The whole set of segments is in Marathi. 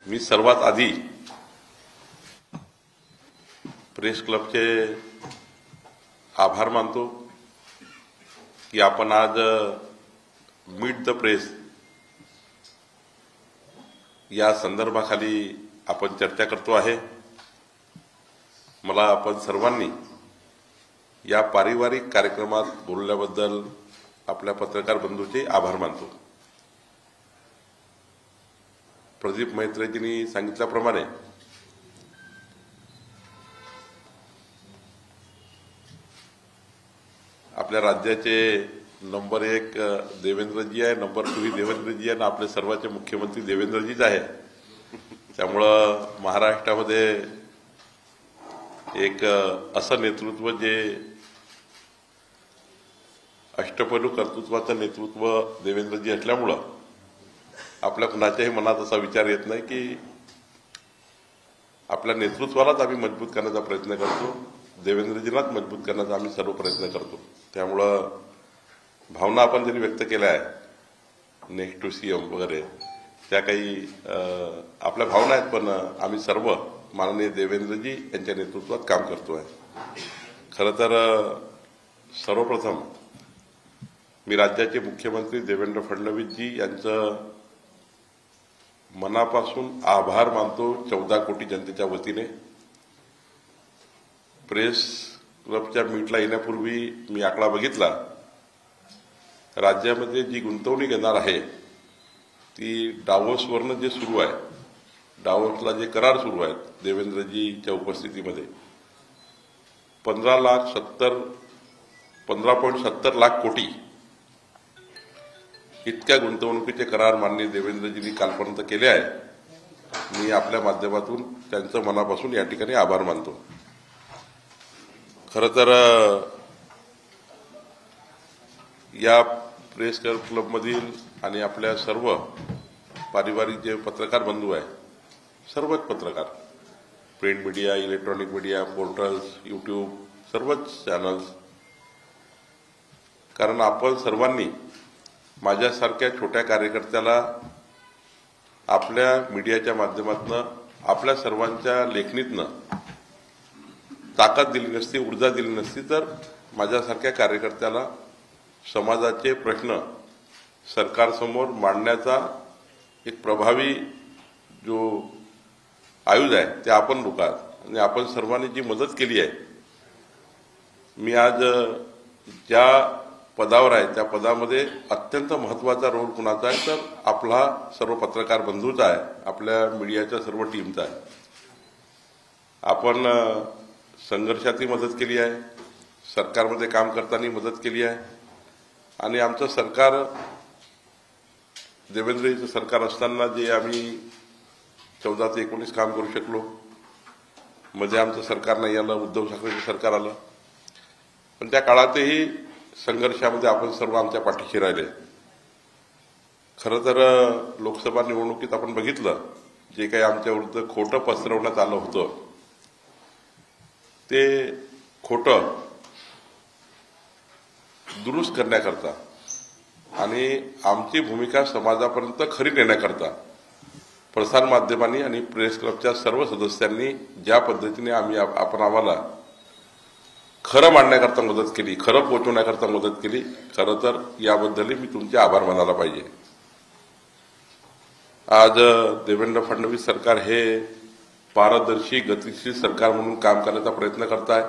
मी सर्वात आधी प्रेस क्लबचे आभार मानतो की आपण आज मीट द प्रेस या संदर्भाखाली आपण चर्चा करतो आहे। मला आपण सर्वांनी या पारिवारिक कार्यक्रमात बोलल्याबद्दल आपल्या पत्रकार बंधूचे आभार मानतो। प्रदीप मैत्रेजींनी सांगितल्याप्रमाणे आपल्या राज्याचे नंबर 1 देवेंद्रजी आहे, नंबर 2 देवेंद्रजी आहे आणि आपले सर्वांचे मुख्यमंत्री देवेंद्रजीच आहे। त्यामुळं महाराष्ट्रामध्ये एक असं नेतृत्व जे अष्टपैलू कर्तृत्वाचं नेतृत्व देवेंद्रजी असल्यामुळं आपल्या कुणाच्याही मनात असा विचार येत नाही की आपल्या नेतृत्वालाच आम्ही मजबूत करण्याचा प्रयत्न करतो, देवेंद्रजींनाच मजबूत करण्याचा आम्ही सर्व प्रयत्न करतो। त्यामुळं भावना आपण ज्यांनी व्यक्त केल्या आहे नेक्स्ट टू सीएम वगैरे त्या काही आपल्या भावना आहेत, पण आम्ही सर्व माननीय देवेंद्रजी यांच्या नेतृत्वात काम करतो आहे। खरं तर सर्वप्रथम मी राज्याचे मुख्यमंत्री देवेंद्र फडणवीसजी यांचं मनापासून आभार मानतो 14 कोटी जनतेच्या वतीने। प्रेस क्लबच्या मीटला येण्यापूर्वी मी आकडा बघितला, राज्यामध्ये जी गुंतवणूक येणार आहे ती डावोसवरनं जे सुरू आहे, डावोसला जे करार सुरू आहेत देवेंद्रजीच्या उपस्थितीमध्ये 15.70 लाख कोटी इतक्या गुंतवणुकीचे करार माननीय देवेंद्रजींनी कालपर्यंत केले आहे। मी आपल्या माध्यमातून त्यांचं मनापासून या ठिकाणी आभार मानतो। खरं तर या प्रेस क्लबमधील आणि आपल्या सर्व पारिवारिक जे पत्रकार बंधू आहे, सर्वच पत्रकार, print media, electronic media, portals, YouTube, सर्वच चॅनल्स, कारण आपण सर्वांनी माझ्यासारख्या छोट्या कार्यकर्त्याला आपल्या मीडियाच्या माध्यमातून आपल्या सर्वांच्या लेखणीतनं ताकद दिली नसती, ऊर्जा दिली नसती तर माझ्यासारख्या कार्यकर्त्याला समाजाचे प्रश्न सरकारसमोर मांडण्याचा एक प्रभावी जो आयुध आहे ते आपण लोक आहात आणि आपण सर्वांनी जी मदत केली आहे। मी आज ज्या पदावर आहे त्या पदामध्ये अत्यंत महत्त्वाचा रोल कुणाचा आहे तर आपला सर्व पत्रकार बंधूचा आहे, आपल्या मीडियाच्या सर्व टीमचा आहे। आपण संघर्षातही मदत केली आहे, सरकारमध्ये काम करताना मदत केली आहे आणि आमचं सरकार देवेंद्रजीचं सरकार असताना जे आम्ही 14 ते 19 काम करू शकलो, मध्ये आमचं सरकार नाही आलं, उद्धव ठाकरेंचं सरकार आलं, पण त्या काळातही संघर्षामध्ये आपण सर्व आमच्या पाठीशी राहिले। खरं तर लोकसभा निवडणुकीत आपण बघितलं जे काही आमच्या विरुद्ध खोटं पसरवण्यात आलं होतं ते खोटं दुरुस्त करण्याकरता आणि आमची भूमिका समाजापर्यंत खरी नेण्याकरता प्रसार माध्यमांनी आणि प्रेस क्लबच्या सर्व सदस्यांनी ज्या पद्धतीने आपण आम्हाला खरं मांडण्याकरता मदत केली, खरं पोहोचवण्याकरता मदत केली, खरं तर याबद्दलही मी तुमचे आभार मानायला पाहिजे। आज देवेंद्र फडणवीस सरकार हे पारदर्शी गतिशील सरकार म्हणून काम करण्याचा प्रयत्न करत आहे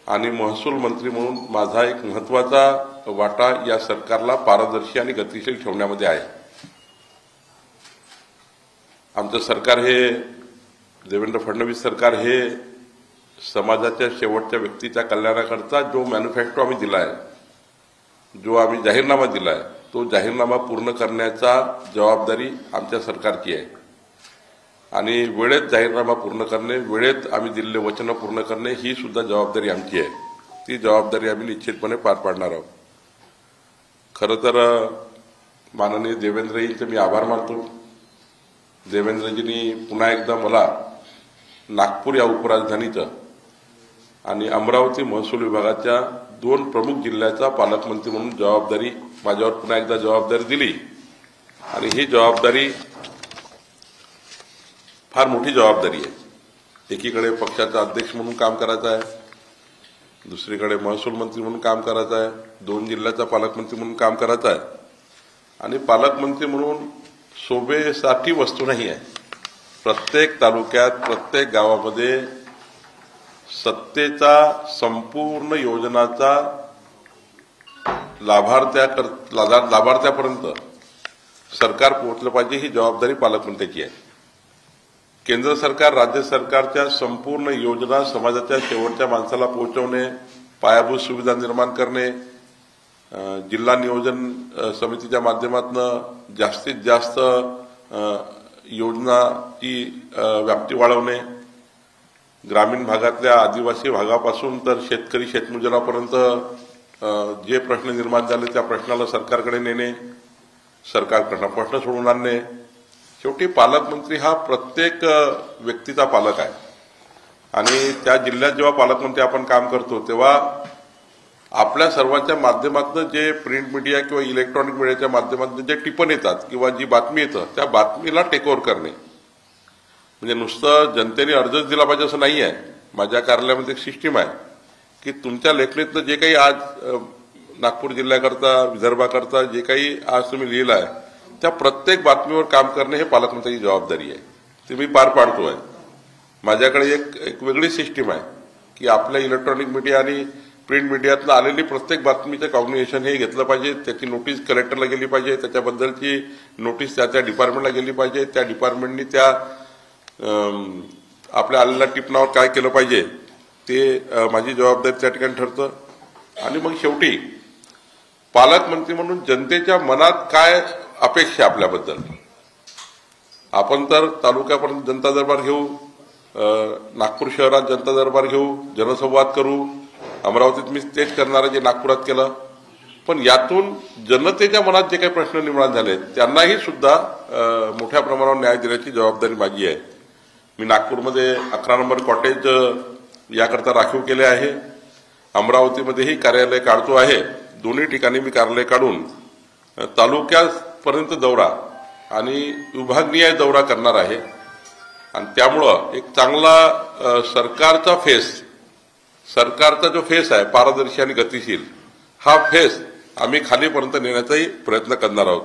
आणि महसूल मंत्री म्हणून माझा एक महत्त्वाचा वाटा या सरकारला पारदर्शी आणि गतिशील ठेवण्यामध्ये आहे। आमचं सरकार हे देवेंद्र फडणवीस सरकार हे समाजाच्या शेवटच्या व्यक्तीच्या कल्याणाकरता जो मॅन्युफॅक्चर आम्ही दिला आहे, जो आम्ही जाहीरनामा दिला आहे, तो जाहीरनामा पूर्ण करण्याचा जबाबदारी आमच्या सरकारची आहे आणि वेळेत जाहीरनामा पूर्ण करणे, वेळेत आम्ही दिलेले वचनं पूर्ण करणे ही सुद्धा जबाबदारी आमची आहे। ती जबाबदारी आम्ही निश्चितपणे पार पाडणार आहोत। खरं तर माननीय देवेंद्रजींचे मी आभार मानतो। देवेंद्रजींनी पुन्हा एकदा मला नागपूर या उपराजधानीचं आणि अमरावती महसूल विभागाच्या 2 प्रमुख जिल्ह्याचा पालकमंत्री म्हणून जबाबदारी माझ्यावर पुन्हा एकदा जबाबदारी दिली आणि ही जबाबदारी फार मोठी जबाबदारी आहे. एकीकडे पक्षाचा अध्यक्ष म्हणून काम करायचं आहे, दुसरीकडे महसूल मंत्री म्हणून काम करायचं आहे, 2 जिल्ह्याचा पालकमंत्री म्हणून काम करायचं आहे आणि पालकमंत्री म्हणून शोभेसाठी वस्तू नाही आहे. प्रत्येक तालुक्यात प्रत्येक गावामध्ये सत्तेचा संपूर्ण योजनाचा लाभार्थ्यापर्यंत सरकार पोहोचलं पाहिजे, ही जबाबदारी पालकमंत्र्याची आहे. केंद्र सरकार राज्य सरकारच्या संपूर्ण योजना समाजाच्या शेवटच्या माणसाला पोहोचवणे, पायाभूत सुविधा निर्माण करणे, जिल्हा नियोजन समितीच्या माध्यमातून जास्तीत जास्त योजनाची व्याप्ती वाढवणे, ग्रामीण भागातल्या आदिवासी भागापासून तर शेतकरी शेतमजुरापर्यंत जे प्रश्न निर्माण झाले त्या प्रश्नाला सरकारकडे नेणे, सरकारकडनं प्रश्न सोडवून आणणे. शेवटी पालकमंत्री हा प्रत्येक व्यक्तीचा पालक आहे आणि त्या जिल्ह्यात जेव्हा पालकमंत्री आपण काम करतो तेव्हा आपल्या सर्वांच्या माध्यमातून जे प्रिंट मीडिया किंवा इलेक्ट्रॉनिक मीडियाच्या माध्यमातून जे टिपण येतात किंवा जी बातमी येतं त्या बातमीला टेक ओव्हर करणे. म्हणजे नुसतं जनतेने अर्जच दिला पाहिजे असं नाही आहे. माझ्या कार्यालयामध्ये एक सिस्टीम आहे की तुमच्या लेखणीतलं जे काही आज नागपूर जिल्ह्याकरता विदर्भाकरता जे काही आज तुम्ही लिहिलं आहे त्या प्रत्येक बातमीवर काम करणे हे पालकमंत्र्याची जबाबदारी आहे. ती मी पार पाडतो आहे. माझ्याकडे एक वेगळी सिस्टीम आहे की आपल्या इलेक्ट्रॉनिक मीडिया आणि प्रिंट मीडियातनं आलेली प्रत्येक बातमीचं कॉग्निशन हे घेतलं पाहिजे, त्याची नोटीस कलेक्टरला गेली पाहिजे, त्याच्याबद्दलची नोटीस त्या डिपार्टमेंटला गेली पाहिजे, त्या डिपार्टमेंटनी त्या आपल्या आलेल्या टिपणावर काय केलं पाहिजे ते माझी जबाबदारी त्या ठिकाणी ठरतं. आणि मग शेवटी पालकमंत्री म्हणून जनतेच्या मनात काय अपेक्षा आपल्याबद्दल, आपण तर तालुक्यापर्यंत जनता दरबार घेऊ, नागपूर शहरात जनता दरबार घेऊ, जनसंवाद करू, अमरावतीत मी तेच करणार आहे जे नागपुरात केलं, पण यातून जनतेच्या मनात जे काही प्रश्न निर्माण झाले त्यांनाही सुद्धा मोठ्या प्रमाणावर न्याय देण्याची जबाबदारी माझी आहे. मी नागपूरमध्ये 11 नंबर कॉटेज याकरता राखीव केले आहे, अमरावतीमध्येही कार्यालय काढतो आहे. दोन्ही ठिकाणी मी कार्यालय काढून तालुक्यापर्यंत दौरा आणि विभागीय दौरा करणार आहे. आणि त्यामुळं एक चांगला सरकारचा जो फेस आहे पारदर्शी आणि गतिशील, हा फेस आम्ही खालीपर्यंत नेण्याचाही प्रयत्न करणार आहोत.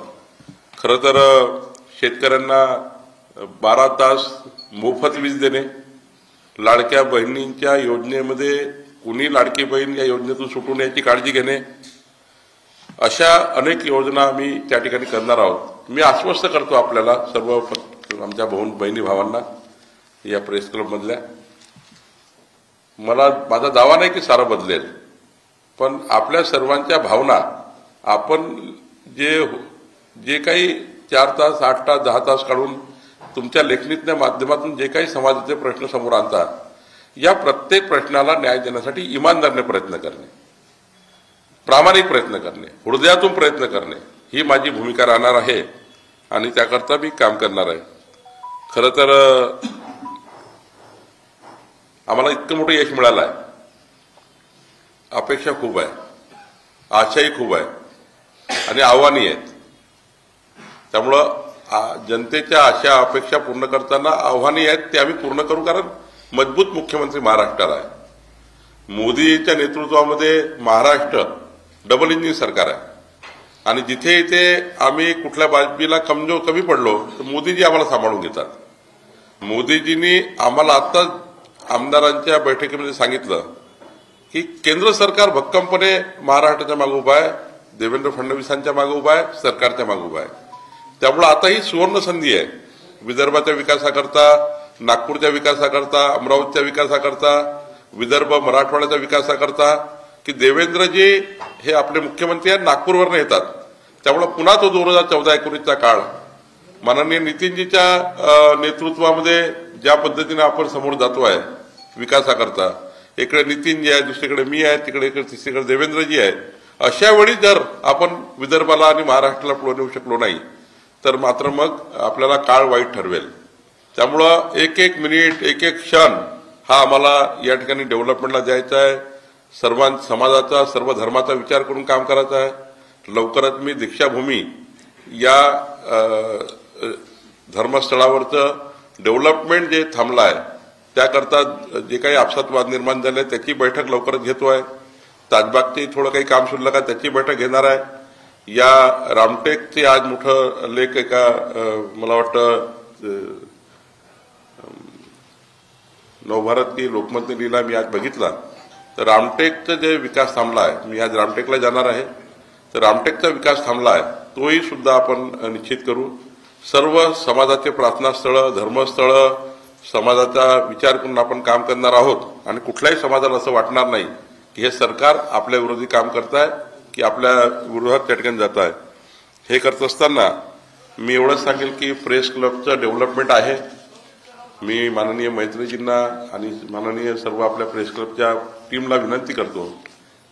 खरं तर शेतकऱ्यांना 12 तास मोफत वीज देणे, लाडक्या बहिणींच्या योजनेमध्ये कुणी लाडकी बहीण या योजनेतून सुटून याची काळजी घेणे, अशा अनेक योजना आम्ही त्या ठिकाणी करणार आहोत. मी आश्वस्त करतो आपल्याला सर्व आमच्या बहिणी भावांना या प्रेस क्लबमधल्या, माझा दावा नाही की सारं बदलेल, पण आपल्या सर्वांच्या भावना आपण जे काही 4 तास 8 तास 10 तास काढून तुमच्या लेखणीतल्या माध्यमातून जे काही समाजाचे प्रश्न समोर आणतात, या प्रत्येक प्रश्नाला न्याय देण्यासाठी इमानदारीने प्रयत्न करणे, प्रामाणिक प्रयत्न करणे, हृदयातून प्रयत्न करणे ही माझी भूमिका राहणार आहे आणि त्याकरता मी काम करणार आहे. खरं तर आम्हाला इतकं मोठं यश मिळालं आहे, अपेक्षा खूप आहे, आशाही खूप आहे आणि आव्हानही आहेत. त्यामुळं जनतेच्या आशा अपेक्षा पूर्ण करताना आव्हानही आहेत, ते आम्ही पूर्ण करू. कारण मजबूत मुख्यमंत्री महाराष्ट्राला आहे. मोदीच्या नेतृत्वामध्ये महाराष्ट्र डबल इंजिन सरकार आहे आणि जिथे इथे आम्ही कुठल्या बाजूला कमी पडलो तर मोदीजी आम्हाला सांभाळून घेतात. मोदीजींनी आम्हाला आत्ताच आमदारांच्या बैठकीमध्ये सांगितलं की केंद्र सरकार भक्कमपणे महाराष्ट्राच्या मागे उभा आहे, देवेंद्र फडणवीसांच्या मागे उभा आहे, सरकारच्या मागे उभा आहे. त्यामुळे आता ही सुवर्ण संधी आहे विदर्भाच्या विकासाकरता, नागपूरच्या विकासाकरता, अमरावतीच्या विकासाकरता, विदर्भ मराठवाड्याच्या विकासाकरता की देवेंद्रजी हे आपले मुख्यमंत्री आहेत, नागपूरवरनं येतात. त्यामुळे पुन्हा तो 2014-19चा काळ माननीय नितीनजीच्या नेतृत्वामध्ये ज्या पद्धतीने आपण समोर जातो आहे विकासाकरता, इकडे नितीनजी आहे, दुसरीकडे मी आहे, तिसरीकडे देवेंद्रजी आहे, अशा वेळी जर आपण विदर्भाला आणि महाराष्ट्राला पुढे नेऊ शकलो नाही तर मात्र मग आपल्याला काळ वाईट ठरवेल. त्यामुळं एक एक मिनिट, एक एक क्षण हा आम्हाला या ठिकाणी डेव्हलपमेंटला द्यायचा आहे. समाजाचा, सर्व धर्माचा विचार करून काम करायचं आहे. लवकरच मी दीक्षाभूमी या धर्मस्थळावरचं डेव्हलपमेंट जे थांबलं आहे त्याकरता जे काही आपसात निर्माण झाले त्याची बैठक लवकरच घेतोय. ताजबागची थोडं काही काम शिल्लक आहे त्याची बैठक घेणार आहे. या रामटेकचे आज मोठं लेख एका मला वाटतं नवभारत की लोकमतने लिहिला, मी आज बघितला. तर रामटेकचा जे विकास थांबला आहे, मी आज रामटेकला जाणार आहे, तर रामटेकचा विकास थांबला आहे तोही सुद्धा आपण निश्चित करू. सर्व समाजाचे प्रार्थनास्थळं, धर्मस्थळं, समाजाचा विचार करून आपण काम करणार आहोत आणि कुठल्याही समाजाला असं वाटणार नाही की हे सरकार आपल्या विरोधी काम करत आहे की आपल्या विरोधात चटकन जात आहे. हे करत असताना मी एवढंच सांगेल की प्रेस क्लबचं डेव्हलपमेंट आहे. मी माननीय मैत्रीजींना आणि माननीय सर्व आपल्या प्रेस क्लबच्या टीमला विनंती करतो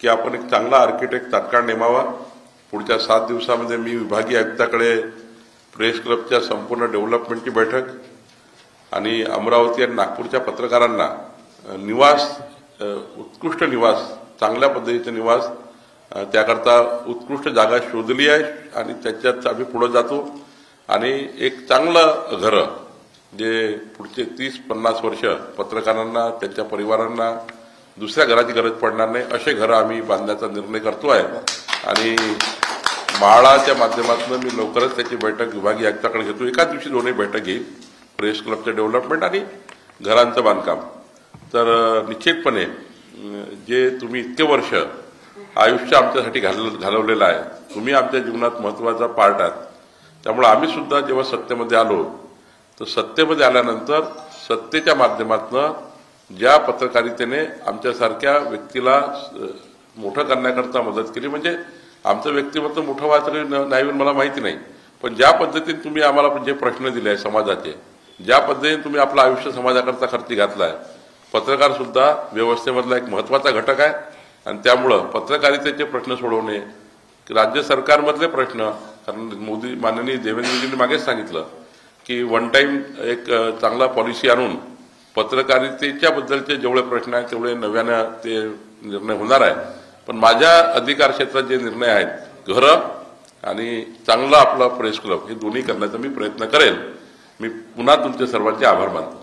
की आपण एक चांगला आर्किटेक्ट तात्काळ नेमावा. पुढच्या 7 दिवसामध्ये मी विभागीय आयुक्ताकडे प्रेस क्लबच्या संपूर्ण डेव्हलपमेंटची बैठक आणि अमरावती आणि नागपूरच्या पत्रकारांना निवास, उत्कृष्ट निवास, चांगल्या पद्धतीचे निवास, त्याकरता उत्कृष्ट जागा शोधली आहे आणि त्याच्यात आम्ही पुढे जातो आणि एक चांगलं घरं जे पुढचे 30-50 वर्ष पत्रकारांना, त्यांच्या परिवारांना दुसऱ्या घराची गरज पडणार नाही असे घरं आम्ही बांधण्याचा निर्णय करतोय. आणि म्हाडाच्या माध्यमातून मी लवकरच त्याची बैठक विभागीय आयुक्ताकडे घेतो. एकाच दिवशी दोन्ही बैठक घेईल, प्रेस क्लबचं डेव्हलपमेंट आणि घरांचं बांधकाम. तर निश्चितपणे जे तुम्ही इतके वर्ष आयुष्य आमच्यासाठी घालवलेलं आहे, तुम्ही आमच्या जीवनात महत्वाचा पार्ट आहात. त्यामुळे आम्ही सुद्धा जेव्हा सत्तेमध्ये आलो तर सत्तेमध्ये आल्यानंतर सत्तेच्या माध्यमातून ज्या पत्रकारितेने आमच्यासारख्या व्यक्तीला मोठं करण्याकरता मदत केली, म्हणजे आमचं व्यक्तिमत्व मोठं व्हायचं नाही मला माहिती नाही, पण ज्या पद्धतीने तुम्ही आम्हाला जे प्रश्न दिले आहे समाजाचे, ज्या पद्धतीने तुम्ही आपलं आयुष्य समाजाकरता खर्ची घातला आहे, पत्रकार सुद्धा व्यवस्थेमधला एक महत्वाचा घटक आहे. आणि त्यामुळं पत्रकारितेचे प्रश्न सोडवणे, राज्य सरकारमधले प्रश्न, कारण माननीय देवेंद्रजींनी मागेच सांगितलं की वन टाइम एक चांगला पॉलिसी आणून पत्रकारितेच्या बद्दलचे जेवढे प्रश्न आहेत तेवढे नव्यानं ते निर्णय होणार आहे. पण माझ्या अधिकार क्षेत्रात जे निर्णय आहेत, घरं आणि चांगला आपला प्रेस क्लब, हे दोन्ही करण्याचा मी प्रयत्न करेल. मी पुन्हा तुमचे सर्वांचे आभार मानतो.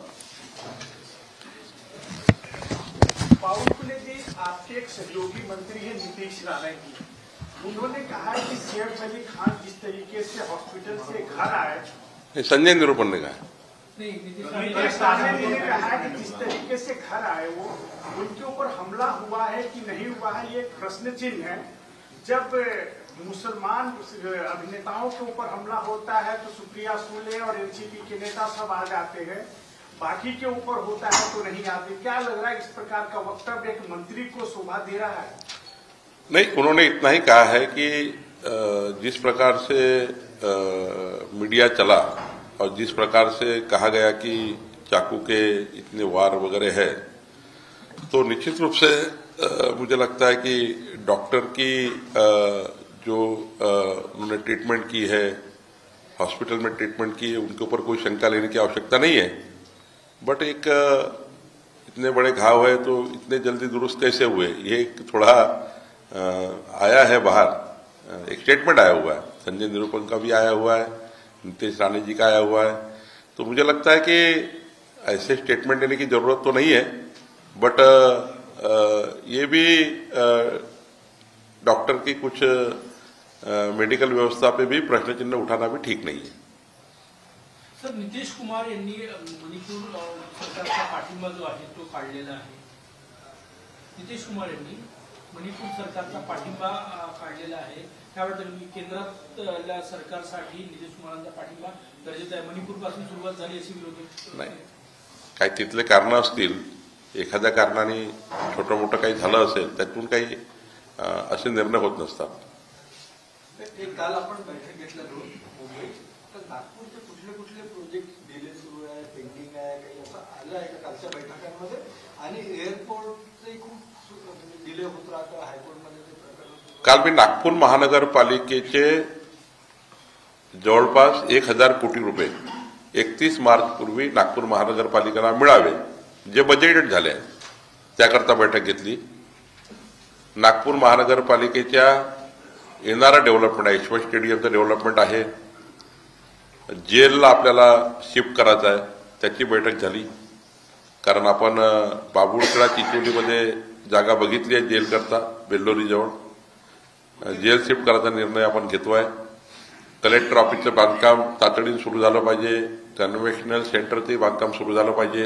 पावरफुल जी आपके एक सहयोगी मंत्री हैं नीतीश राणा जी, उन्होंने कहा है कि सैफ अली खान जिस तरीके से हॉस्पिटल से घर आए, संजय निरूपण ने कहा, नीतीश राणा जी ने कहा है कि जिस तरीके से घर आए वो उनके ऊपर हमला हुआ है कि नहीं हुआ है, ये एक प्रश्न चिन्ह है. जब मुसलमान अभिनेताओं के ऊपर हमला होता है तो सुप्रिया सुले और एनसीपी के नेता सब आ जाते हैं, बाकी के ऊपर होता है तो नहीं आते. क्या लग रहा है इस प्रकार का वक्तव्य एक मंत्री को शोभा दे रहा है? नहीं, उन्होंने इतना ही कहा है कि जिस प्रकार से मीडिया चला और जिस प्रकार से कहा गया कि चाकू के इतने वार वगैरह है, तो निश्चित रूप से मुझे लगता है कि डॉक्टर की जो उन्होंने ट्रीटमेंट की है, हॉस्पिटल में ट्रीटमेंट की है, उनके ऊपर कोई शंका लेने की आवश्यकता नहीं है. बट एक इतने बड़े घाव है तो इतने जल्दी दुरुस्त कैसे हुए, ये थोड़ा आया है बाहर. एक स्टेटमेंट आया हुआ है, संजय निरूपण का भी आया हुआ है, नीतीश राणे जी का आया हुआ है. तो मुझे लगता है कि ऐसे स्टेटमेंट देने की जरूरत तो नहीं है, बट ये भी डॉक्टर की कुछ मेडिकल व्यवस्था पे भी प्रश्न चिन्ह उठाना भी ठीक नहीं है. सर, नितीश कुमार यांनी मणिपूर सरकारचा पाठिंबा जो आहे तो काढलेला आहे. नितीश कुमार यांनी मणिपूर सरकारचा पाठिंबा काढलेला आहे. त्याबद्दल केंद्रातल्या सरकारसाठी नितीश कुमारांचा पाठिंबा गरजेचा आहे. मणिपूरपासून सुरुवात झाली अशी विरोधी नाही, काही तिथले कारण असतील, एखाद्या कारणाने छोटं मोठं काही झालं असेल, त्यातून काही असे निर्णय होत नसतात. काल आपण बैठक घेतल्या मुंबईत, तर नागपूरचे कुठले कुठले प्रोजेक्ट डिले सुरू आहे, पेंडिंग आहे, काही असं आलं आहे का कालच्या बैठकांमध्ये? आणि एअरपोर्टचे खूप डिले होत राहतं, हायकोर्टमध्ये ते प्रकरण. काल मी नागपूर महानगरपालिकेचे जवळपास 1000 कोटी रुपये 31 मार्च पूर्वी नागपूर महानगरपालिकेला मिळावे, जे बजेटेड झाले आहे, त्याकरता बैठक घेतली. नागपूर महानगरपालिकेच्या येणारा डेव्हलपमेंट आहे, यशवंत स्टेडियमचं डेव्हलपमेंट आहे, जेलला आपल्याला शिफ्ट करायचं आहे, त्याची बैठक झाली. कारण आपण बाबुळखेडा चिचोलीमध्ये जागा बघितली आहे जेल करता, बेल्लोरीजवळ जेल शिफ्ट करायचा निर्णय आपण घेतोय. कलेक्टर ऑफिसचं बांधकाम तातडीने सुरू झालं पाहिजे. कन्व्हेन्शनल सेंटरचे बांधकाम सुरू झालं पाहिजे.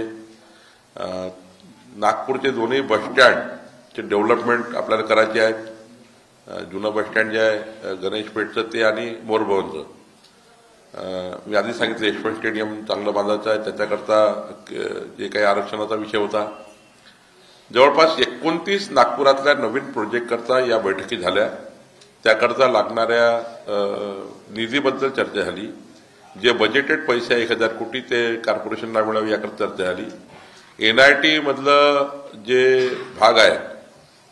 नागपूरचे दोन्ही बसस्टँडचे डेव्हलपमेंट आपल्याला करायचे आहेत. जुनं बसस्टँड जे आहे गणेशपेठचं ते आणि मोरभवनचं. मी आधी सांगितलं यशवंत स्टेडियम चांगलं बांधायचं आहे. त्याच्याकरता जे काही आरक्षणाचा विषय होता, जवळपास 29 नागपुरातल्या नवीन प्रोजेक्ट करता या बैठकी झाल्या. त्याकरता लागणाऱ्या निधीबद्दल चर्चा झाली. जे बजेटेड पैसे 1000 कोटी ते कॉर्पोरेशनला मिळावे याकरता चर्चा झाली. एनआयटी मधलं जे भाग आहे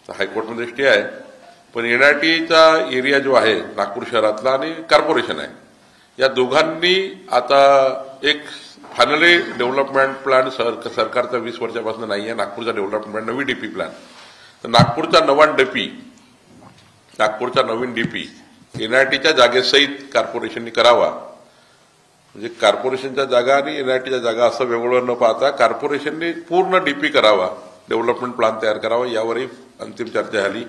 हायकोर्टमध्ये स्टे आहे, पण एनआयटीचा एरिया जो आहे नागपूर शहरातला आणि कॉर्पोरेशन आहे, या दोघांनी आता एक फायनली डेव्हलपमेंट प्लॅन सरकारचा 20 वर्षापासून नाही आहे. नागपूरचा डेव्हलपमेंट नवी डीपी प्लॅन, तर नागपूरचा नवीन डीपी एनआयटीच्या जागेसहित कॉर्पोरेशननी करावा. म्हणजे कॉर्पोरेशनच्या जागा आणि एनआयटीच्या जागा असं वेगळं न पाहता कॉर्पोरेशननी पूर्ण डीपी करावा, डेव्हलपमेंट प्लॅन तयार करावा, यावरही अंतिम चर्चा झाली.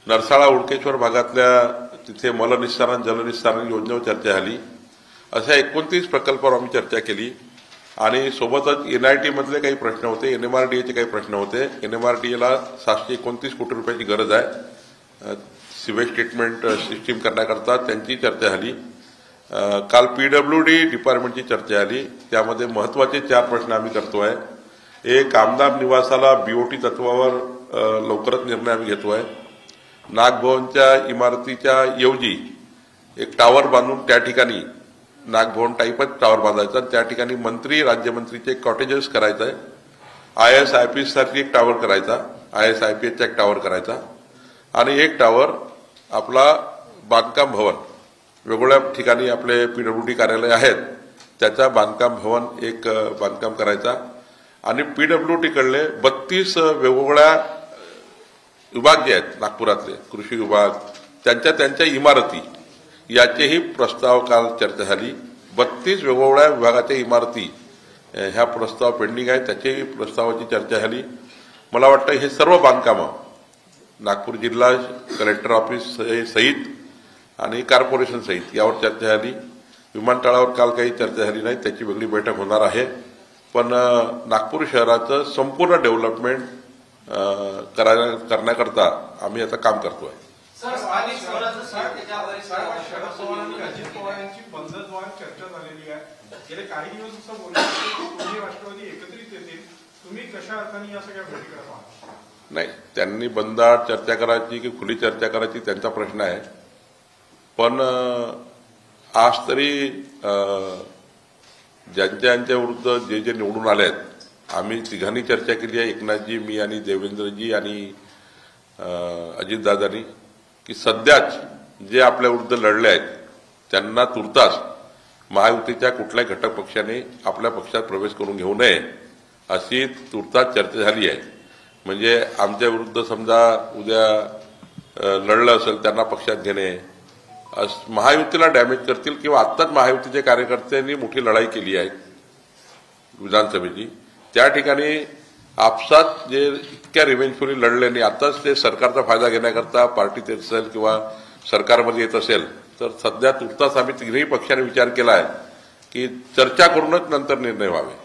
नरसाळा उडकेश्वर भागातल्या तिथे मलनिस्सारण जलनिस्सारण योजनेवर चर्चा झाली. अशा 29 प्रकल्पावर आम्ही चर्चा केली. आणि सोबतच एनआयटी मधले काही प्रश्न होते, एनएमआरडीएचे काही प्रश्न होते. एनएमआरडीएला 729 कोटी रुपयाची गरज आहे सिवेज ट्रीटमेंट सिस्टीम करण्याकरता, त्यांची चर्चा झाली. काल पीडब्ल्यूडी डिपार्टमेंटची चर्चा झाली. त्यामध्ये महत्वाचे 4 प्रश्न आम्ही करतोय. एक, आमदार निवासाला बीओटी तत्वावर लवकरच निर्णय आम्ही घेतोय. नागभवनच्या इमारतीच्या ऐवजी एक टावर बांधून त्या ठिकाणी नागभवन टाईपच टावर बांधायचा, त्या ठिकाणी मंत्री राज्यमंत्रीचे कॉटेजेस करायचं आहे. ISIPS सारखी एक टावर करायचा, ISIPSचा एक टावर करायचा आणि एक टावर आपला बांधकाम भवन, वेगवेगळ्या ठिकाणी आपले पीडब्ल्यूडी कार्यालय आहेत त्याचा बांधकाम भवन एक बांधकाम करायचा. आणि पीडब्ल्यूडी कडले 32 वेगवेगळ्या विभाग जे आहेत नागपुरातले, कृषी विभाग, त्यांच्या इमारती, याचेही प्रस्ताव काल चर्चा झाली. 32 वेगवेगळ्या विभागाच्या इमारती ह्या प्रस्ताव पेंडिंग आहेत, त्याच्याही प्रस्तावाची चर्चा झाली. मला वाटतं हे सर्व बांधकामं नागपूर जिल्हा कलेक्टर ऑफिस सहित आणि कॉर्पोरेशन सहित यावर चर्चा झाली. विमानतळावर काल काही चर्चा झाली नाही, त्याची वेगळी बैठक होणार आहे. पण नागपूर शहराचं संपूर्ण डेव्हलपमेंट करण्याकरता आम्ही आता काम करतोय. शरद पवार आणि अजित पवार यांची बंधद्वार चर्चा झालेली आहे. गेले काही दिवस असं बोलतात की तुम्ही राष्ट्रवादी एकत्रित येतील, तुम्ही कशा अर्थाने या सगळ्या भेटी करता? नाही, त्यांनी बंदाड चर्चा करायची की खुली चर्चा करायची त्यांचा प्रश्न आहे. पण आज तरी ज्यांच्या विरुद्ध जे निवडून आले आहेत, आम्ही तिघांनी चर्चा केली आहे, एकनाथजी, मी आणि देवेंद्रजी आणि अजितदादांनी, की सध्याच जे आपल्या विरुद्ध लढले आहेत त्यांना तुर्तास महायुतीच्या कुठल्याही घटक पक्षाने आपल्या पक्षात प्रवेश करून घेऊ नये अशी तुर्तास चर्चा झाली आहे. म्हणजे आमच्या विरुद्ध समजा उद्या लढलं असेल त्यांना पक्षात घेणे, महायुतीला डॅमेज करतील. किंवा आत्ताच महायुतीच्या कार्यकर्त्यांनी मोठी लढाई केली आहे विधानसभेची, त्या ठिकाणी आपसात जे इतक्या रिव्हेंजफुली लढले नाही, आताच ते सरकारचा फायदा घेण्याकरता पार्टीत येत असेल किंवा सरकारमध्ये येत असेल, तर सध्या तुर्तास आम्ही तिन्ही पक्षाने विचार केला आहे की चर्चा करूनच नंतर निर्णय व्हावे.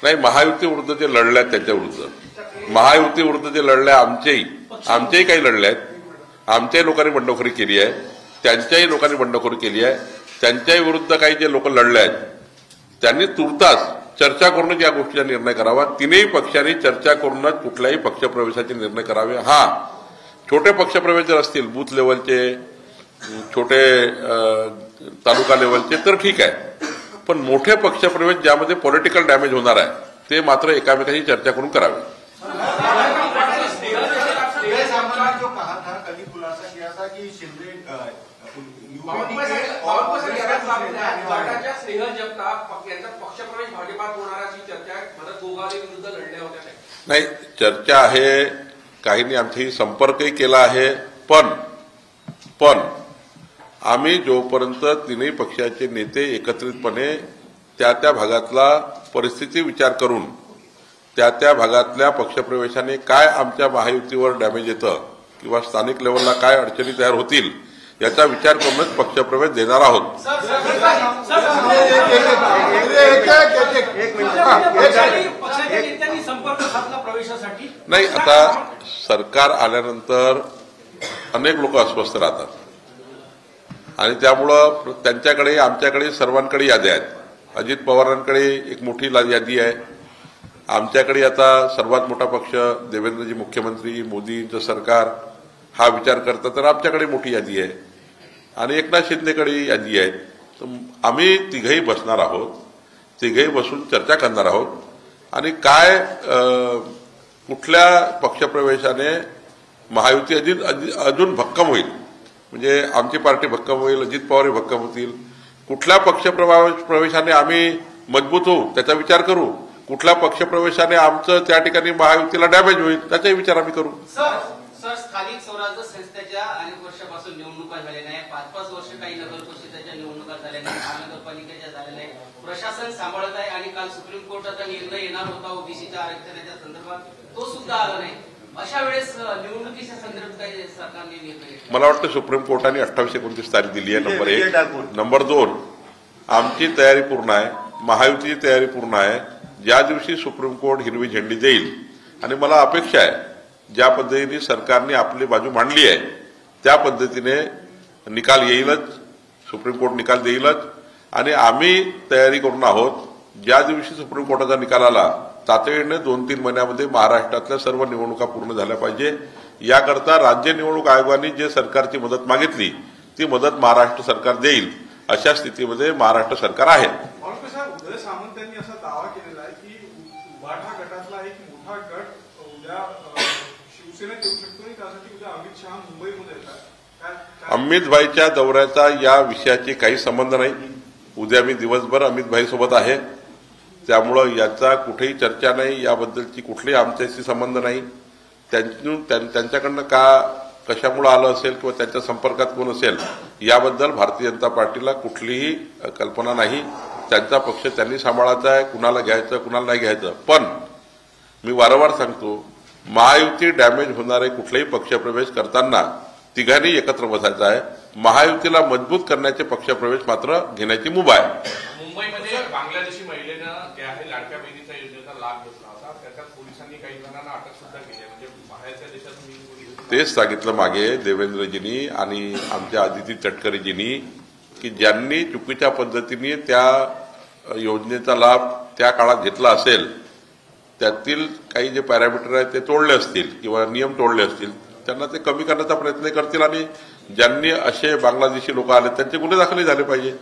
नाही, महायुती विरुद्ध जे लढले आहेत त्यांच्या विरुद्ध, महायुती विरुद्ध जे लढले आमचेही काही लढले आहेत, आमच्याही लोकांनी बंडखोरी केली आहे, त्यांच्याही लोकांनी बंडखोरी केली आहे. त्यांच्याही विरुद्ध काही जे लोक लढले आहेत त्यांनी तुर्तास चर्चा करूनच या गोष्टीचा निर्णय करावा. तिन्ही पक्षांनी चर्चा करूनच कुठल्याही पक्षप्रवेशाचे निर्णय करावे. छोटे पक्षप्रवेश जर असतील बूथ लेवलचे, छोटे तालुका लेवलचे तर ठीक आहे, पण मोठे पक्षप्रवेश ज्यामध्ये पॉलिटिकल डॅमेज होणार आहे ते मात्र एकामेकाशी चर्चा करून करावे. जो कहा था कल ही खुलासा किया था कि शिंदे स्नेहल जगताप यांचा पक्षप्रवेश भाजपात होणार अशी चर्चा आहे. भरत गोगावले विरुद्ध लढल्या होत्या. नाही, चर्चा आहे, काहींनी आमच्याशी संपर्कही केला आहे. पण आम्ही जोपर्यंत तिन्ही पक्षाचे नेते एकत्रितपणे त्या त्या भागातला परिस्थिती विचार करून त्या त्या भागातल्या पक्षप्रवेशाने काय आमच्या महायुतीवर डॅमेज येतं किंवा स्थानिक लेवलला काय अडचणी तयार होतील याचा विचार करूनच पक्षप्रवेश देणार आहोत. पक्षाच्या नेत्यांनी संपर्क साधला प्रवेशासाठी? नाही, आता सरकार आल्यानंतर अनेक लोक अस्वस्थ राहतात आणि त्यामुळं त्यांच्याकडे आमच्याकडे सर्वांकडे याद्या आहेत. अजित पवारांकडे एक मोठी यादी आहे, आमच्याकडे आता सर्वात मोठा पक्ष देवेंद्रजी मुख्यमंत्री, मोदींचं सरकार हा विचार करतात तर आमच्याकडे मोठी यादी आहे आणि एकनाथ शिंदेकडे यादी आहे. तर आम्ही तिघही बसणार आहोत, तिघही बसून चर्चा करणार आहोत आणि काय कुठल्या पक्षप्रवेशाने महायुती अजून भक्कम होईल, म्हणजे आमची पार्टी भक्कम होईल, अजित पवारही भक्कम होतील, कुठल्या पक्षप्रवेशाने आम्ही मजबूत होऊ त्याचा विचार करू, कुठल्या पक्षप्रवेशाने आमचं त्या ठिकाणी महायुतीला डॅमेज होईल त्याचाही विचार आम्ही करू. सर, स्थानिक स्वराज्य संस्थेच्या अनेक वर्षापासून निवडणुका झाल्या नाही, 5-5 वर्ष काही नगर परिषदेच्या निवडणुका झाल्या नाही, महानगरपालिकेच्या झाल्या नाही, प्रशासन सांभाळत आहे आणि काल सुप्रीम कोर्टाचा निर्णय येणार होता ओबीसीच्या आरक्षणाच्या संदर्भात, तो सुद्धा आला नाही. अशा वेळेस निवडणुकीच्या संदर्भात काही सरकारने निर्णय घेतला? मला वाटतं सुप्रीम कोर्टाने 28-29 तारीख दिली आहे. नंबर 1. नंबर 2, आमची तयारी पूर्ण आहे, महायुतीची तयारी पूर्ण आहे. ज्या दिवशी सुप्रीम कोर्ट हिरवी झेंडी देईल आणि मला अपेक्षा आहे ज्या पद्धतीने सरकारने आपली बाजू मांडली आहे त्या पद्धतीने निकाल येईलच, सुप्रीम कोर्ट निकाल देईलच आणि आम्ही तयारी करून आहोत. ज्या दिवशी सुप्रीम कोर्टाचा निकाल आला तातडीने 2-3 महिन्यामध्ये महाराष्ट्रातल्या सर्व निवडणुका पूर्ण झाल्या पाहिजे. याकरता राज्य निवडणूक आयोगाने जे सरकारची मदत मागितली ती मदत महाराष्ट्र सरकार देईल अशा स्थितीमध्ये महाराष्ट्र सरकार आहे. उदय सामंत यांनी असा दावा केलेला आहे की उभाठा गटातला एक मोठा गट उद्या शिवसेनेत येऊ शकतो आणि त्यासाठी उद्या अमित शहा मुंबईमध्ये येतात. अमित भाईच्या दौऱ्याचा या विषयाची काही संबंध नाही. उद्या मी दिवसभर अमित भाई सोबत आहे, त्यामुळं याचा कुठेही चर्चा नाही, याबद्दलची कुठलीही आमच्याशी संबंध नाही. त्यांच्याकडनं कशामुळे आलं असेल किंवा त्यांच्या संपर्कात कोण असेल याबद्दल भारतीय जनता पार्टीला कुठलीही कल्पना नाही. त्यांचा पक्ष त्यांनी सांभाळायचा आहे, कुणाला घ्यायचं कुणाला नाही घ्यायचं. पण मी वारंवार सांगतो, महायुती डॅमेज होणारे कुठलेही पक्षप्रवेश करताना तिघांनी एकत्र बसायचं आहे. महायुतीला मजबूत करण्याचे पक्षप्रवेश मात्र घेण्याची मुभा आहे. मुंबईमध्ये बांगलादेशी महिलेनं त्या लाडक्या बहिणीच्या योजनेचा लाभ घेतला होता, त्याच्यात पोलिसांनी काही जणांना अटक सुद्धा केली, म्हणजे बाहेरच्या देशातून. तेच सांगितलं मागे देवेंद्रजींनी आणि आमच्या आदिती तटकरेजींनी की ज्यांनी चुकीच्या पद्धतीने त्या योजनेचा लाभ त्या काळात घेतला असेल त्यातील काही जे पॅरामीटर आहेत ते तोडले असतील किंवा नियम तोडले असतील त्यांना ते कमी करण्याचा प्रयत्न करतील आणि ज्यांनी असे बांगलादेशी लोक आले त्यांचे गुन्हे दाखल झाले पाहिजे.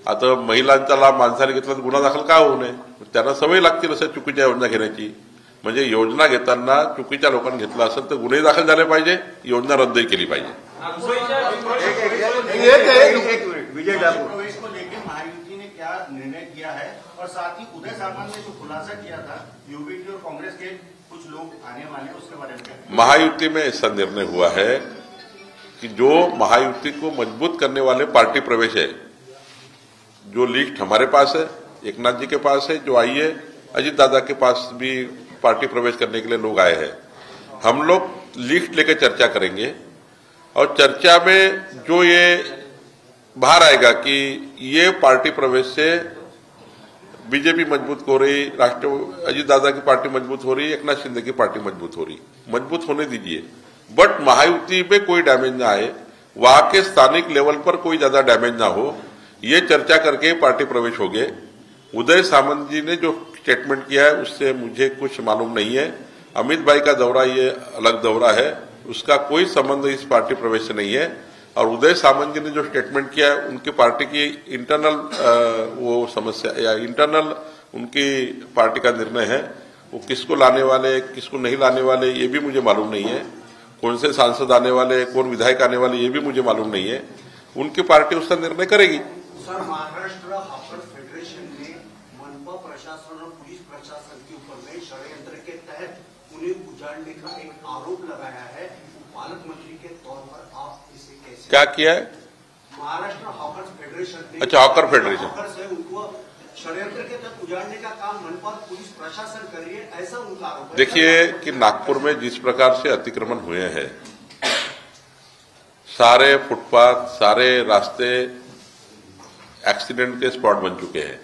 आता महिलांचा लाभ माणसाने घेतला तर गुन्हा दाखल का होऊ नये, त्यांना सवय लागतील असं चुकीच्या योजना घेण्याची. म्हणजे योजना घेताना चुकीच्या लोकांनी घेतला असेल तर गुन्हे दाखल झाले पाहिजे, योजना रद्दही केली पाहिजे. विजय ठाकुर प्रवेश को लेकर महायुति ने क्या निर्णय किया है और साथ ही उदय सामंत ने जो खुलासा किया था यूपीपी और कांग्रेस के कुछ लोग आने वाले उसके बारे में? महायुति में ऐसा निर्णय हुआ है कि जो महायुति को मजबूत करने वाले पार्टी प्रवेश है, जो लिस्ट हमारे पास है, एकनाथ जी के पास है, जो आई है, अजित दादा के पास भी पार्टी प्रवेश करने के लिए लोग आए हैं. हम लोग लिस्ट लेकर चर्चा करेंगे और चर्चा में जो ये बाहर आएगा कि ये पार्टी प्रवेश से बीजेपी मजबूत हो रही, अजित दादा की पार्टी मजबूत हो रही, एकनाथ शिंदे की पार्टी मजबूत हो रही, मजबूत होने दीजिए, बट महायुति में कोई डैमेज ना आए, वहां के स्थानिक लेवल पर कोई ज्यादा डैमेज ना हो, ये चर्चा करके पार्टी प्रवेश हो गए. उदय सामंत जी ने जो स्टेटमेंट किया है उससे मुझे कुछ मालूम नहीं है. अमित भाई का दौरा ये अलग दौरा है, उसका कोई संबंध इस पार्टी प्रवेश से नहीं है. और उदय सामंत जी ने जो स्टेटमेंट किया है उनकी पार्टी की इंटरनल वो समस्या या इंटरनल उनकी पार्टी का निर्णय है. वो किसको लाने वाले किसको नहीं लाने वाले ये भी मुझे मालूम नहीं है. कौन से सांसद आने वाले कौन विधायक आने वाले ये भी मुझे मालूम नहीं है. उनकी पार्टी उसका निर्णय करेगी. सर, महाराष्ट्र हापर फेडरेशन ने मनपा प्रशासन और पुलिस प्रशासन के ऊपर में षड्यंत्र के तहत उन्हें उजाड़ने का एक आरोप लगाया है. पालक मंत्री के तौर पर आप इसे कैसे क्या किया है? फेडरेशन अच्छा, हॉकर फेडरेशन। हॉकर्स है, उनको षड्यंत्र के तहत उजाड़ने का काम मनपा पुलिस प्रशासन कर रही है, ऐसा उनका आरोप है। देखिए कि नागपुर में जिस प्रकार से अतिक्रमण हुए हैं, सारे फुटपाथ, सारे रास्ते एक्सीडेंट के स्पॉट बन चुके हैं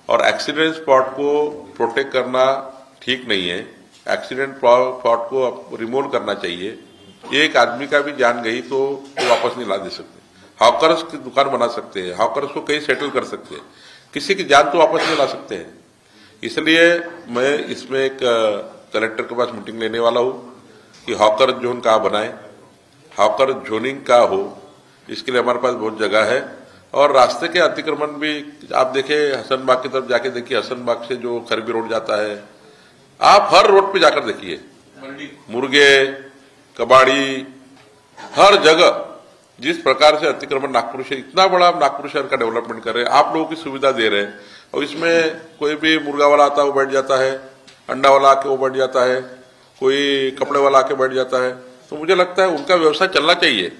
और एक्सीडेंट स्पॉट को प्रोटेक्ट करना ठीक नहीं है। एक्सीडेंट स्पॉट को रिमूव करना चाहिए। एक आदमी का भी जान गई तो वापस नहीं ला दे सकते। हॉकर्स की दुकान बना सकते हैं, हॉकर्स को कहीं सेटल कर सकते हैं, किसी की जान तो वापस नहीं ला सकते हैं। इसलिए मैं इसमें एक कलेक्टर के पास मीटिंग लेने वाला हूं कि हॉकर जोन कहाँ बनाए, हॉकर जोनिंग का हो, इसके लिए हमारे पास बहुत जगह है। और रास्ते के अतिक्रमण भी आप देखें, हसनबाग की तरफ जाके देखिए, हसनबाग से जो खरबी रोड जाता है, आप हर रोड पे जाकर देखिए, मुर्गे, कबाड़ी, हर जगह जिस प्रकार से अतिक्रमण नागपुर शहर, इतना बड़ा नागपुर शहर का डेवलपमेंट कर रहे हैं, आप लोगों की सुविधा दे रहे हैं और इसमें कोई भी मुर्गा वाला आता है वो बैठ जाता है, अंडा वाला आके वो बैठ जाता है, कोई कपड़े वाला आके बैठ जाता है। तो मुझे लगता है उनका व्यवसाय चलना चाहिए,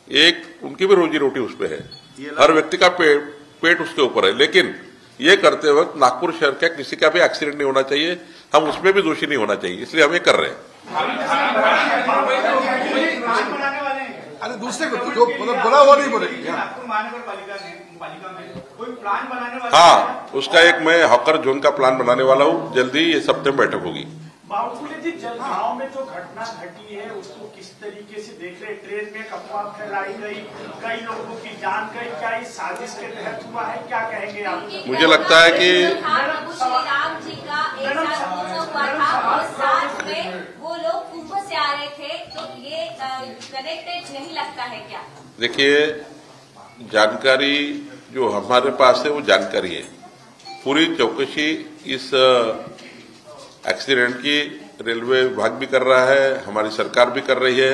एक उनकी भी रोजी रोटी उस पर है, हर व्यक्ति का पेट उसके ऊपर है। लेकिन ये करते वक्त नागपुर शहर का किसी का भी एक्सीडेंट नहीं होना चाहिए, हम उसमें भी दोषी नहीं होना चाहिए, इसलिए हम ये कर रहे हैं। अरे दूसरे को जो बोला वो नहीं बोलेगी। नागपुर महानगर पालिका में कोई प्लान बनाने वाला? हाँ, उसका एक मैं हॉकर जोन का प्लान बनाने वाला हूँ, जल्दी ये सप्ताह में बैठक होगी। बावकुले जी, जलगांव में जो घटना घटी है उसको किस तरीके से देख रहे? ट्रेन में अफवाह फैलाई गई, कई लोगों की जान गई, क्या इस साजिश के तहत हुआ है, क्या कहेंगे आप? मुझे लगता है कि प्रभु श्री राम जी का एक साल पूर्ण हुआ था और साथ में वो लोग कुंभ से आ रहे थे, तो ये कनेक्टेड नहीं लगता है क्या? देखिए, जानकारी जो हमारे पास है वो जानकारी है, पूरी चौकसी इस एक्सीडेंट की रेलवे विभाग भी कर रहा है, हमारी सरकार भी कर रही है।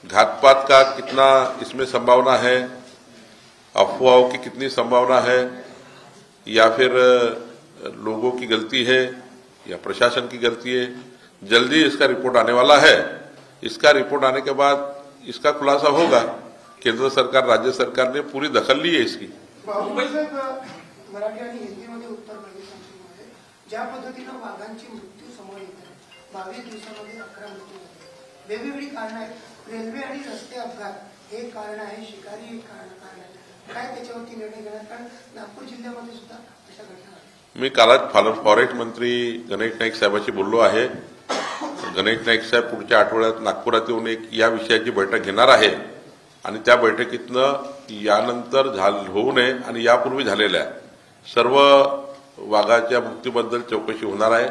घातपात का कितना इसमें संभावना है, अफवाहों की कितनी संभावना है, या फिर लोगों की गलती है या प्रशासन की गलती है, जल्दी इसका रिपोर्ट आने वाला है। इसका रिपोर्ट आने के बाद इसका खुलासा होगा। केंद्र सरकार, राज्य सरकार ने पूरी दखल ली है इसकी। मराठी आणि हिंदीमध्ये उत्तर प्रदेशामध्ये ज्या पद्धतीनं वाघांची मृत्यू समोर येत आहे, 22 दिवसामध्ये 11 मृत्यू झाले, वेगवेगळी कारण आहेत। रेल्वे आणि रस्ते अपघात एक कारण आहे, शिकारी एक कारण आहे, काय त्याच्यावरती निर्णय घेणार? कारण नागपूर जिल्ह्यामध्ये सुद्धा अशा घटना आहेत। मी कालच फॉरेस्ट मंत्री गणेश नाईक साहेबांशी बोललो आहे। गणेश नाईक साहेब पुढच्या आठवड्यात नागपुरात येऊन एक या विषयाची बैठक घेणार आहे आणि त्या बैठकीतनं यानंतर होऊ नये आणि यापूर्वी झालेल्या सर्व वाघाच्या मृत्यूबद्दल चौकशी होणार आहे।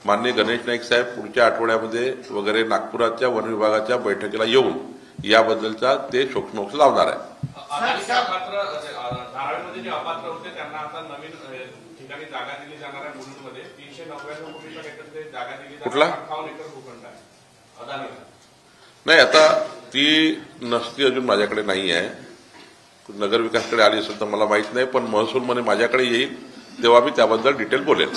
माननीय गणेश नाईक साहेब पुढच्या आठवड्यामध्ये वगैरे नागपुराच्या वन विभागाच्या बैठकीला येऊन याबद्दलचा ते शोकमोक्ष लावणार आहे। धारावीमध्ये जे अपात्र होते त्यांना आता नवीन ठिकाणी जागा दिली जाणार आहे। मुलुंडमध्ये 399 कोटीच्या काहीतरी जागा दिली जाणार, कुठला? 58 एकर भूखंड आहे अदानीला। नाही, आता ती नसती अजून माझ्याकडे नाही आहे, नगर विकासकडे आली असेल तर मला माहित नाही, पण महसूल मध्ये माझ्याकडे येईल तेव्हा मी त्याबद्दल डिटेल बोलेल।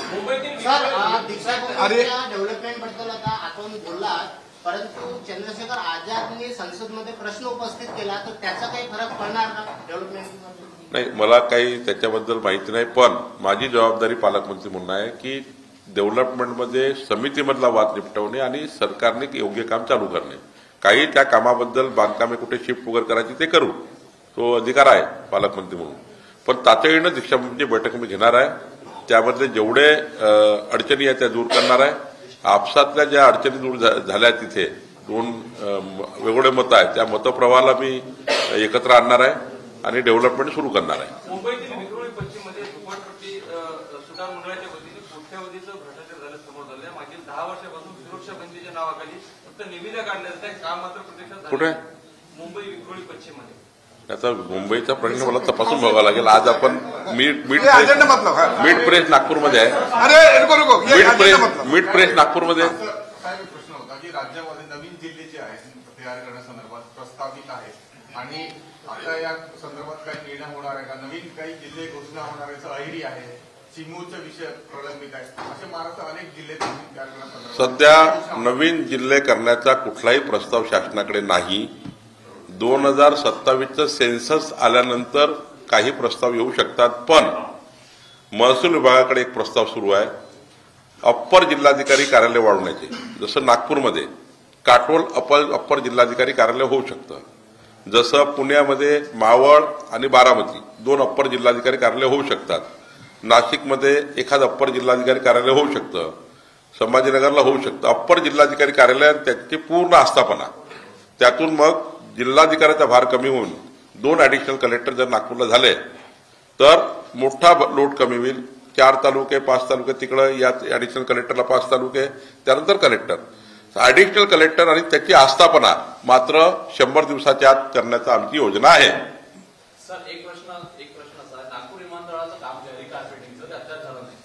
डेव्हलपमेंट बद्दल आता आपण बोललात, परंतु चंद्रशेखर आझादने संसदमध्ये प्रश्न उपस्थित केला, तर त्याचा काही फरक पडणार का डेव्हलपमेंट? नाही, मला काही त्याच्याबद्दल माहिती नाही, पण माझी जबाबदारी पालकमंत्री म्हणून आहे की डेव्हलपमेंटमध्ये समितीमधला वाद निपटवणे आणि सरकारने योग्य काम चालू करणे। काही त्या कामाबद्दल बांधकामे कुठे शिफ्ट वगैरे करायची ते करू, तो अधिकार आहे पालकमंत्री म्हणून, पण तातडीनं दीक्षाभूमीची बैठक मी घेणार आहे। त्यामध्ये जेवढे अडचणी आहेत त्या दूर करणार आहे। आपसातल्या ज्या अडचणी दूर झाल्या तिथे दोन वेगवेगळे मतं आहेत, त्या मतप्रवाहाला मी एकत्र आणणार आहे आणि डेव्हलपमेंट सुरू करणार आहे। मुंबईतील विक्रोळी पश्चिममध्ये झोपडपट्टी सुधार मंडळाच्या वतीने कोट्यवधीचं भ्रष्टाचार झालं समोर झालं। मागील 10 वर्षापासून सुरक्षा बंदीच्या नावाखाली फक्त निविदा काढल्या जात आहेत, काम मात्र प्रत्यक्षात कुठे? मुंबई विक्रोळी पश्चिममध्ये। आता मुंबईचा प्रश्न मला तपासून बघावा लागेल। आज आपण मीट प्रेस नागपूरमध्ये आहे, मीट प्रेस नागपूरमध्ये प्रश्न होता की राज्यामध्ये नवीन जिल्हे जे आहेत तयार करण्यासंदर्भात प्रस्तावित आहेत आणि आता या संदर्भात काही निर्णय होणार आहे का? नवीन काही जिल्हे घोषणा होणार आहे, अहिरी आहे, चिमूरचा विषय प्रलंबित आहे, असे महाराष्ट्रात अनेक जिल्हे तयार करण्यासंदर्भात सध्या नवीन जिल्हे करण्याचा कुठलाही प्रस्ताव शासनाकडे नाही। 2027चं सेन्सस आल्यानंतर काही प्रस्ताव येऊ शकतात, पण महसूल विभागाकडे एक प्रस्ताव सुरू आहे अप्पर जिल्हाधिकारी कार्यालय वाढवण्याचे. जसं नागपूरमध्ये काटोल अप्पर जिल्हाधिकारी कार्यालय होऊ शकतं, जसं पुण्यामध्ये मावळ आणि बारामती 2 अप्पर जिल्हाधिकारी कार्यालय होऊ शकतात, नाशिकमध्ये एखादं अप्पर जिल्हाधिकारी कार्यालय होऊ शकतं, संभाजीनगरला होऊ शकतं. अप्पर जिल्हाधिकारी कार्यालय त्याची पूर्ण आस्थापना, त्यातून मग जिल्हाधिकाऱ्याचा भार कमी होऊन 2 ॲडिशनल कलेक्टर जर नागपूरला झाले तर मोठा लोड कमी होईल. 4 तालुके 5 तालुके तिकडं, या ॲडिशनल कलेक्टरला 5 तालुके, त्यानंतर कलेक्टर. ॲडिशनल कलेक्टर आणि त्याची आस्थापना मात्र 100 दिवसाच्या आत करण्याचा आमची योजना आहे. सर एक प्रश्न असा, नागपूर विमानतळाचं काम जे आहे रिकार्पेटिंगचं ते अद्याप झालं नाही.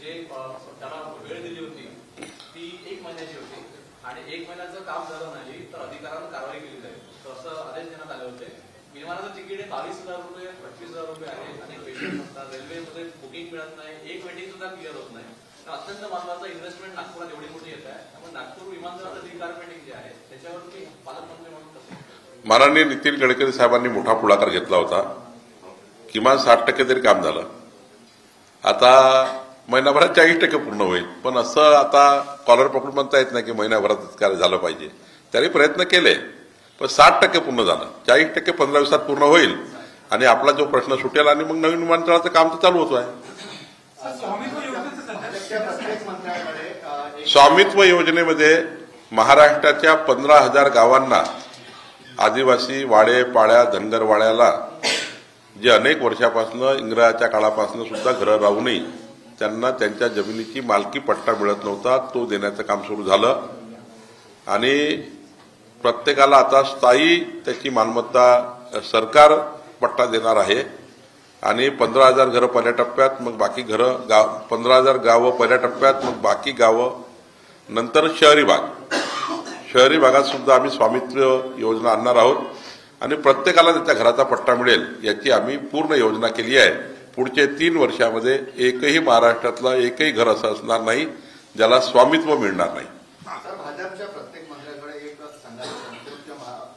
जे त्याला वेळ दिली होती ती 1 महिन्याची होती आणि 1 महिन्याचं काम झालं नाही तर अधिकाऱ्यांना कारवाई केली जाईल असं आदेश देण्यात आले होते. विमानाचं तिकीट 22,000 रुपये 25,000 रुपये आहे आणि पेशंट असतात, रेल्वेमध्ये बुकिंग मिळत नाही, एक वेटिंग सुद्धा क्लिअर होत नाही. अत्यंत महत्वाचं इन्व्हेस्टमेंट नागपुरात एवढी मोठी येत आहे, त्यामुळे नागपूर विमानतळाचं रिकार्पेटिंग जे आहे त्याच्यावर तुम्ही पालकमंत्री म्हणून कसं? माननीय नितीन गडकरी साहेबांनी मोठा पुढाकार घेतला होता, किमान 60% तरी काम झालं. आता महिनाभरात 40% पूर्ण होईल, पण असं आता कॉलर पकडून म्हणता येत नाही की महिनाभरात कार्य झालं पाहिजे. त्यांनी प्रयत्न केले, पण 60% पूर्ण झालं. 40% 15 दिवसात पूर्ण होईल आणि आपला जो प्रश्न सुटेल आणि मग नवीन विमानतळाचं काम तर चालू होतो आहे. स्वामित्व योजनेमध्ये महाराष्ट्राच्या 15,000 गावांना, आदिवासी वाडे पाड्या धनगर वाड्याला जे अनेक वर्षापासून इंग्रजाच्या काळापासून सुद्धा घरं राहूनही त्यांना त्यांच्या जमिनीची मालकी पट्टा मिळत नव्हता, तो देण्याचं काम सुरू झालं आणि प्रत्येकाला आता स्थायी त्याची मालमत्ता सरकार पट्टा देणार आहे आणि 15,000 घरं पहिल्या टप्प्यात, मग बाकी घरं 15,000 गावं पहिल्या टप्प्यात, मग बाकी गावं, नंतर शहरी भागात सुद्धा आम्ही स्वामित्व योजना आणणार आहोत आणि प्रत्येकाला त्याच्या घराचा पट्टा मिळेल याची आम्ही पूर्ण योजना केली आहे. पुढचे 3 वर्षामध्ये एकही महाराष्ट्रातलं एकही घर असं असणार नाही ज्याला स्वामित्व मिळणार नाही. भाजपच्या प्रत्येक मंत्र्याकडे एक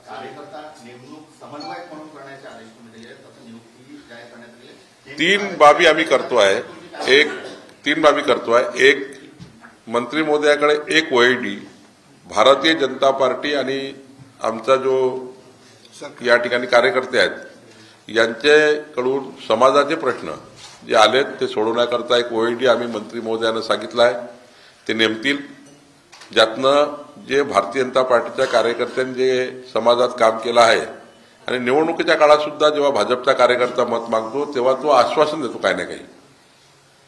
कार्यकर्ता नेमणूक समन्वयक म्हणून करण्याचे आदेश दिले आहेत, तसं नियुक्ती जाहीर करण्यात आली आहे. 3 बाबी आम्ही करतोय. 3 बाबी करतोय. एक, मंत्री महोदयाकडे एक OID, भारतीय जनता पार्टी आणि आमचा जो या ठिकाणी कार्यकर्ते आहेत यांच्याकडून समाजाचे प्रश्न जे आलेत ते सोडवण्याकरता एक OID आम्ही मंत्री महोदयांना सांगितलं आहे, ते नेमतील. ज्यातनं जे भारतीय जनता पार्टीच्या कार्यकर्त्यांनी जे समाजात काम केलं आहे आणि निवडणुकीच्या काळात सुद्धा जेव्हा भाजपचा कार्यकर्ता मत मागतो तेव्हा तो आश्वासन देतो काही ना काही.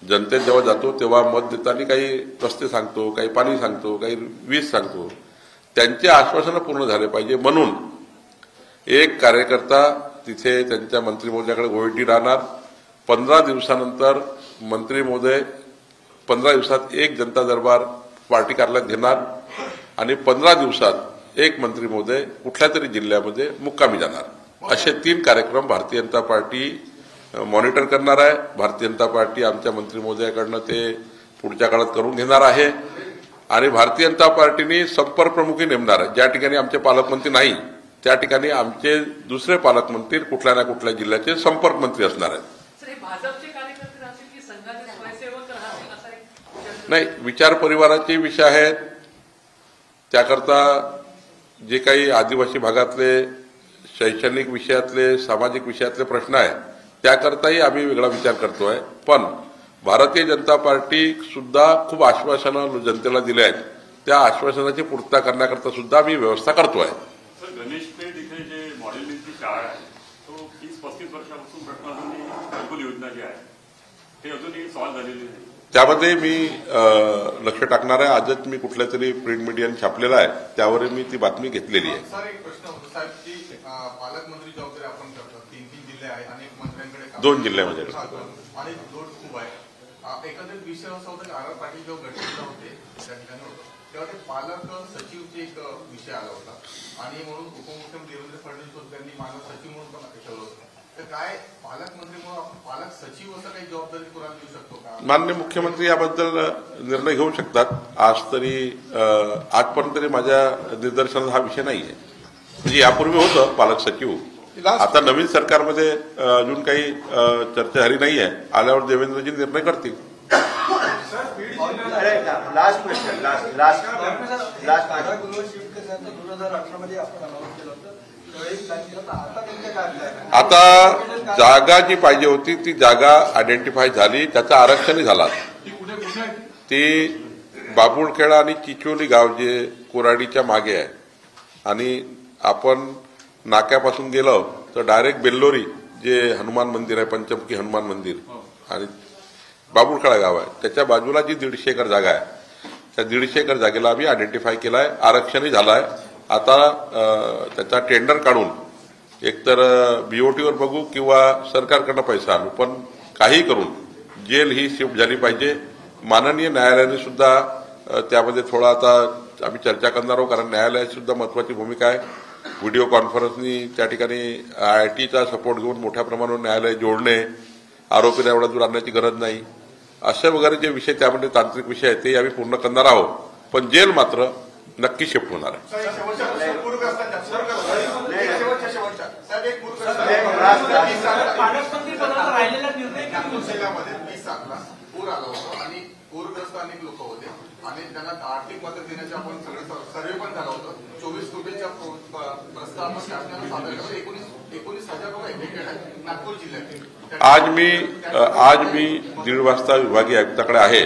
जनतेत जेव्हा जातो तेव्हा मत देताना काही रस्ते सांगतो, काही पाणी सांगतो, काही वीज सांगतो. त्यांचे आश्वासनं पूर्ण झाले पाहिजे म्हणून एक कार्यकर्ता तिथे त्यांच्या मंत्री महोदयाकडे OID राहणार. 15 दिवसानंतर मंत्री महोदय 15 दिवसात एक जनता दरबार पार्टी कार्यालयात घेणार आणि 15 दिवसात एक मंत्री महोदय कुठल्या तरी जिल्ह्यामध्ये मुक्कामी जाणार. असे 3 कार्यक्रम भारतीय जनता पार्टी मॉनिटर करणार आहे. भारतीय जनता पार्टी आमच्या मंत्री महोदयाकडनं ते पुढच्या काळात करून घेणार आहे आणि भारतीय जनता पार्टीने संपर्क प्रमुखही नेमणार आहे. ज्या ठिकाणी आमचे पालकमंत्री नाही त्या ठिकाणी आमचे दुसरे पालकमंत्री कुठल्या ना कुठल्या जिल्ह्याचे संपर्क मंत्री असणार आहेत. नाही, विचार परिवाराचे विषय आहेत. त्याकरता जे काही आदिवासी भागातले शैक्षणिक विषयातले सामाजिक विषयातले प्रश्न आहेत त्याकरताही आम्ही वेगळा विचार करतोय. पण भारतीय जनता पार्टी सुद्धा खूप आश्वासनं जनतेला दिले आहेत, त्या आश्वासनाची पूर्तता करण्याकरता सुद्धा आम्ही व्यवस्था करतोय. गणेश पेठ इथे जे मॉडेल नीती शाळा आहे तो 30-35 वर्षापासून प्रश्न अजूनही घरकुल योजना जी आहे ते अजूनही सॉल्व्ह झालेली नाही. त्यामध्ये मी लक्ष टाकणार आहे. आजच मी कुठल्या तरी प्रिंट मीडियाने छापलेला आहे त्यावर मी ती बातमी घेतलेली आहे. सर एक प्रश्न होतो साहेब की पालकमंत्री जबाबदारी आपण करतो, 3 जिल्हे आहेत आणि मंत्र्यांकडे 2 जिल्ह्यामध्ये आणि लोड खूप आहे. एकंदरीत विषय असा होता की आर पाटील जेव्हा गटला होते त्या ठिकाणी होतं तेव्हा ते पालक सचिवचे एक विषय आला होता आणि म्हणून उपमुख्यमंत्री देवेंद्र फडणवीस त्यांनी पालक सचिव म्हणून पण ठेवलं होतं. तर काय पालकमंत्री म्हणून आपण पालक सचिव असं काही जबाबदारी कोणाला देऊ शकतो का? माननीय मुख्यमंत्री याबद्दल निर्णय घेऊ शकतात. आजपर्यंत तरी माझ्या निदर्शनात हा विषय नाही आहे. म्हणजे यापूर्वी होतं पालक सचिव, आता नवीन सरकारमध्ये अजून काही चर्चा झाली नाहीये. आल्यावर देवेंद्रजी निर्णय करतील. लास्ट क्वेश्चन लास्ट 2018 मध्ये आपण अनाऊन्स केलं होतं त्यावेळी प्लॅन केलं तर आता नेमकं काय प्लॅन आहे? आता जागा जी पाहिजे होती ती जागा आयडेंटिफाय झाली, त्याचं आरक्षणही झाला. ती बाबुळखेडा आणि चिचोली गाव जे कोराडीच्या मागे आहे आणि आपण नाक्यापासून गेलो तर डायरेक्ट बेल्लोरी जे हनुमान मंदिर आहे, पंचमुखी हनुमान मंदिर, आणि बाबुळखेडा गाव आहे त्याच्या बाजूला जी 150 एकर जागा आहे त्या 150 एकर जागेला आम्ही आयडेंटिफाय केला आहे. आरक्षणही झालं आहे. आता त्याचा टेंडर काढून एकतर बीओटीवर बघू किंवा सरकारकडनं पैसा आणू, पण काही करून जेल ही शिफ्ट झाली पाहिजे. माननीय न्यायालयाने सुद्धा त्यामध्ये थोडा आता आम्ही चर्चा करणार आहोत, कारण न्यायालयाची सुद्धा महत्वाची भूमिका आहे. व्हिडिओ कॉन्फरन्सनी त्या ठिकाणी IITचा सपोर्ट घेऊन मोठ्या प्रमाणावर न्यायालय जोडणे, आरोपीला एवढा दूर आणण्याची गरज नाही, असे वगैरे जे विषय त्यामध्ये तांत्रिक विषय आहेत ते आम्ही पूर्ण करणार आहोत. पण जेल मात्र नक्की शिफ्ट होणार आहे. पूर आला होता आणि पूरग्रस्त अनेक लोक होते आणि त्यांना आर्थिक मदत देण्याचे आपण सगळे सर्वे पण झाला होता. 24 कोटीच्या प्रस्ताव आपण शासनाला सादर केला. 19,000 लोक एफेक्टेड आहेत नागपूर जिल्ह्यात. आज मी 1:30 वाजता विभागीय आयुक्ताकडे आहे.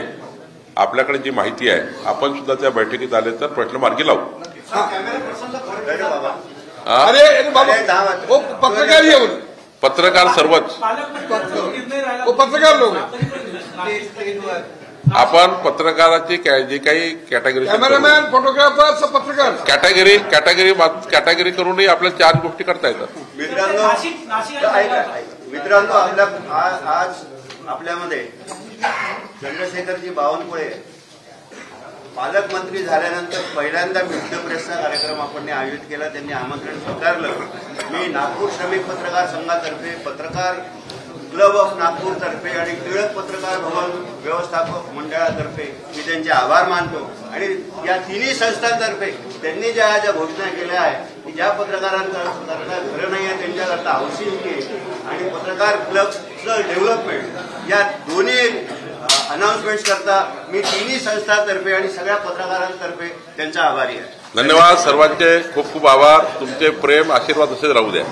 आपल्याकडे जी माहिती आहे आपण सुद्धा त्या बैठकीत आले तर प्रश्न मार्गी लावू. अरे बाबा पत्रकार पत्रकार सर्वच पत्रकार लोक आपण पत्रकाराची जी काही कॅटेगरी कॅमेरामॅन फोटोग्राफर पत्रकार कॅटेगरी करूनही आपल्याला 4 गोष्टी करता येतात. मित्रांनो आज आपल्यामध्ये चंद्रशेखरजी बावनकुळे पालकमंत्री झाल्यानंतर पहिल्यांदा मिड द प्रेसचा कार्यक्रम आपण आयोजित केला. त्यांनी आमंत्रण स्वीकारलं. मी नागपूर श्रमिक पत्रकार संघातर्फे, पत्रकार क्लब ऑफ नागपूर तर्फे आणि टिळक पत्रकार भवन व्यवस्थापक मंडळातर्फे मी त्यांचे आभार मानतो. आणि या तिन्ही संस्थांतर्फे त्यांनी ज्या घोषणा केल्या आहेत की ज्या पत्रकारांकरता घरं नाही आहे त्यांच्याकरता हाऊसिंग आणि पत्रकार क्लबचं डेव्हलपमेंट या दोन्ही अनाउन्समेंट करता मी तिन्ही संस्थांतर्फे आणि सगळ्या पत्रकारांतर्फे त्यांचा आभारी आहे. धन्यवाद. सर्वांचे खूप खूप आभार. तुमचे प्रेम आशीर्वाद असेच राहू द्या.